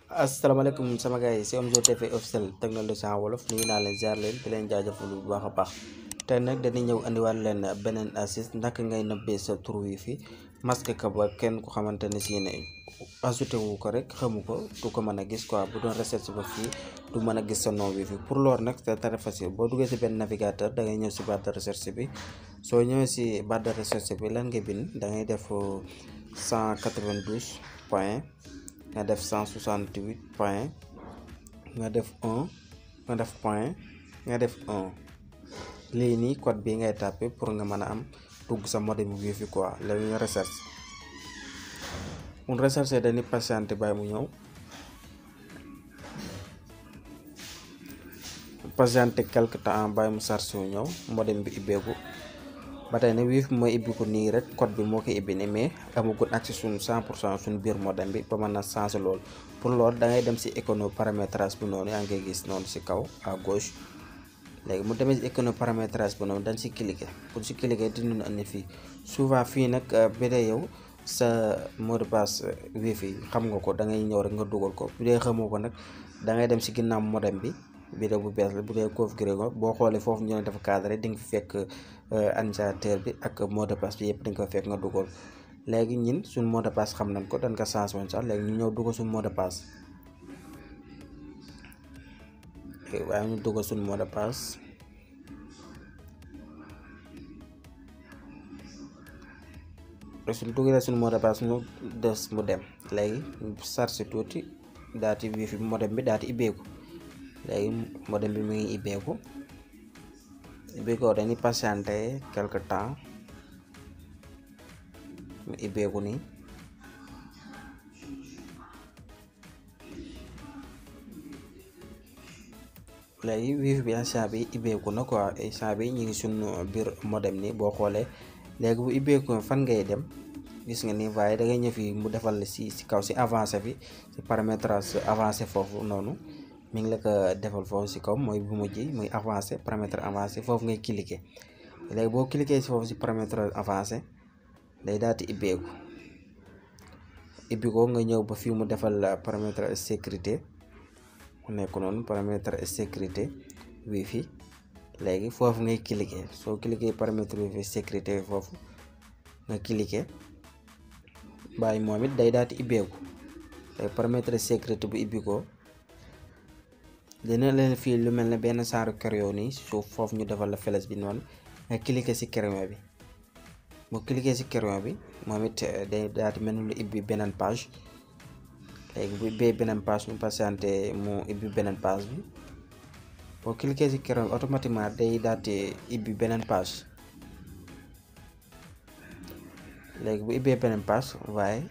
asalaamaaleykum sama gars yi c'est Omzo TV Officiel technologie en wolof nuyu naa leen ziar leen di leen jaajëfal bu baax a baax tey nag dañuy ñëw andiwaat leen beneen assist naka ngay nëbbee sa tur wifi masque ka ba kenn ku xamante ne si ne ajouté wu ko rek xamu ko du ko mën a gis quoi bu doon recherche ba fii du mën a gis sa nom wifi pour loolu nag c'est très facile boo duggee si benn navigateur da ngay ñëw si barre de recherche bi soo ñëwee si barre de recherche bi lan nga bind da ngay def 192 point nga def 168 point nga def 1 nga def point nga def 1 lii nii code bi ngay tapé pour nga mën a am dugg sa modem wifi quoi léegi nga recherche mun recherche dañuy patienté bàyyi mu ñëw patienté quelque temps bàyyi mu chargé wu ñëw modem bi ibbeeku ba tey ne wifi mooy ibbi ko nii rek code bi moo ko ibbi ni mais amagul accès suñu 100% suñu biir modem bi ba mën a changer loolu pour loolu da ngay dem si écono paramétrage bi noonu yaa ngay gis noonu si kaw à gauche léegi mu demee si écono paramétrage bi noonu dañ si cliquer pour si cliquer dinañu andi fii souvent fii nag bi dee yow sa mot de passe wifi xam nga ko da ngay ñëw rek nga dugal ko bu dee xamoo ko nag da ngay dem si ginnaaw modem bi vidéo bu bees la bu dee configuré ko boo xoolee foofu ñu ne dafa cadré di nga fi fekk administrateur bi ak mot de passe bi yëpp di nga ko fekk nga dugal léegi ñun suñu mot de passe xam nañ ko dañ ko changé woon sax léegi ñu ñëw dugal suñu mot de passe waaye ñu dugal suñu mot de passe suñu dugalee suñu mot de passe ñu des mu dem léegi chargé tuuti daati wifi modem bi daati ibbeeku léegi modem bi mu ngi ibbeeku dañuy patienté quelque temps mu ibbeeku nii léegi wifi bi instant bi ibbeeku na quoi instant bi ñu ngi suñu biir modem ni boo xoolee léegi bu ibbeeku fan ngay dem gis nga ni waaye da ngay ñëw fii mu defal la si kaw si avancé bi si paramétrage avancé foofu noonu mi ngi la ko defal foofu si kaw mooy bu mujj muy avancé paramètre avancé foofu ngay cliquer léegi boo cliquer si foofu si paramètre avancé day daal di ibbeeku ibbi ko nga ñëw ba fii mu defal paramètre sécurité mu nekk noonu paramètre sécurité wifi léegi foofu ngay cliquer soo cliquer paramètre wifi sécurité foofu nga cliquer bàyyi moom it day daal di ibbeeku léegi paramètre sécurité bu ibbi ko dina leen fii lu mel ne benn saaru crayon nii suuf foofu ñu defal la flèche bi noonu nga cliquer ci crayon bi mu cliquer ci crayon bi moom it day daal di mel ni lu ibbi beneen page léegi bu ibbee beneen page ñu patienté mu ibbi beneen page bi boo cliquer ci crayon bi automatiquement day daal di ibbi beneen page léegi bu ibbee beneen page waaye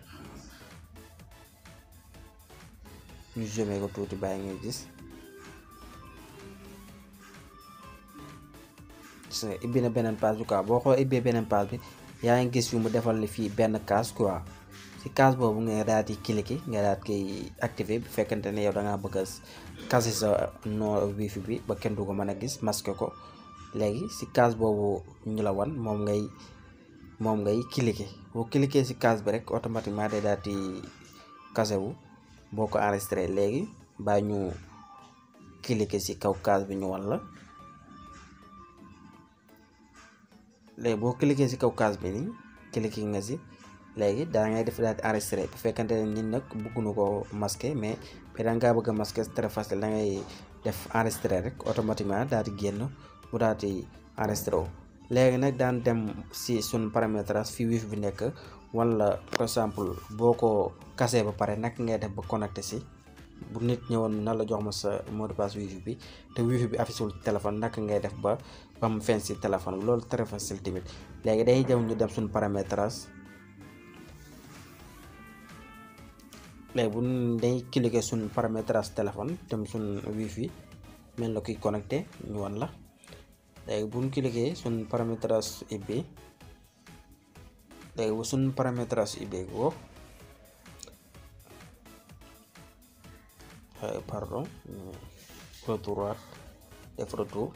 ñu zoomé ko tuuti bàyyi ngay gis ibbi na beneen page bi quoi boo xoolee ibbee beneen page bi yaa ngi gis fi mu defal la fii benn case quoi si case boobu nga daal di cliquer nga daal koy activer bu fekkente ne yow da ngaa bëgg a caser sa nom wifi bi ba kenn du ko mën a gis masquer ko léegi si case boobu ñu la wan moom ngay cliquer boo cliquer si case bi rek automatiquement day daal di caser wu boo ko enregistré léegi baa ñu cliquer si kaw case bi ñu wan la. léegi boo cliquer ci kaw case bi nii cliquer nga ci léegi daa ngay def daal di enregistré bu fekkante ne ñun nag bëgguñu ko masquer mais da ngaa bëgg a masquer très facile da ngay def enregistré rek automatiquement daal di génn mu daal di enregistré wu. léegi nag daan dem ci suñu paramétrage fii wifi bi nekk wala par exemple boo ko casé ba pare nag ngay def ba connecté ci bu nit ñëwoon na la jox ma sa mot de passe wifi bi te wifi bi affiché wul téléphone naka ngay def ba mu feeñ ci téléphone bi loolu très facile tamit léegi day jëm ñu dem suñu paramétrage léegi bu day cliquer suñu paramétrage téléphone dem suñu wifi mel na kuy connecté ñu wan la léegi bu ñu cliquer suñu paramétrage ibbi léegi bu suñu paramétrage ibbi ko pardon retour def retour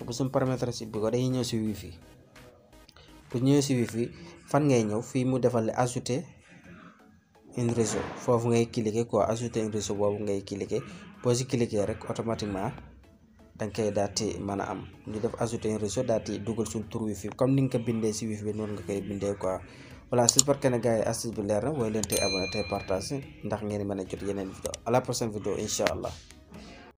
bu suñu paramétrage bi ko day ñëw ci wifi bu ñëwee ci wifi fan ngay ñëw fii mu defal la ajouter un réseau foofu ngay cliquer quoi, ajouter un réseau boobu ngay cliquer. boo si cliquer rek automatiquement danga koy daati mën a am. ñu def ajouter un réseau daati dugal suñ tur wifi comme ni nga ko bindee si wifi bi noonu nga koy bindee quoi. voilà j'espère que ne gars yi astuce bi leer na, woy leen tey abonné tey partage ndax ngeen mën a jot yeneen vidéo. À la prochaine vidéo incha allah.